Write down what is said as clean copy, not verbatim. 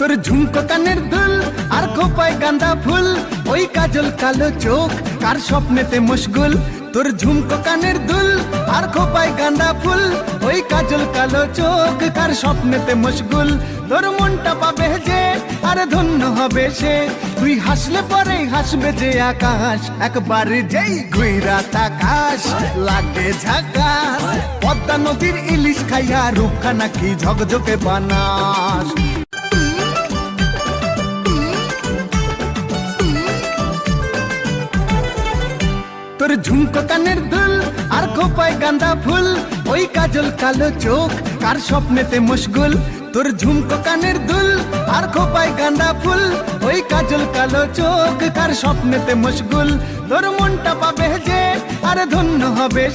তোর ঝুমকো কানের দুল আর খোপায় গাঁদা ফুল, ওই কাজল কালো চোখ কার স্বপ্নেতে মশগুল। তোর ঝুমকো কানের দুল আর খোপায় গাঁদা ফুল, ওই কাজল কালো চোখ কার স্বপ্নেতে মশগুল। তোর মনটা পাবে যে আর ধন্য হবে সে, তুই হাসলে পরে হাসবে যে আকাশ। একবার যেই ঘুইরা তাকাশ লাগে ঝাকাস, পদ্মা নদীর ইলিশ খাইয়া রূপখানা কি ঝকঝকে বানাস। তোর ঝুমকো কানের দুল আর খোপায় গাঁদা ফুল, ওই কাজল কালো চোখ কার স্বপ্নেতে মশগুল। তোর ঝুমকো কানের দুল আর খোপায় গাঁদা ফুল, ওই কাজল কালো চোখ কার স্বপ্নেতে মশগুল। তোর মনটা পাবে যে আর ধন্য হবে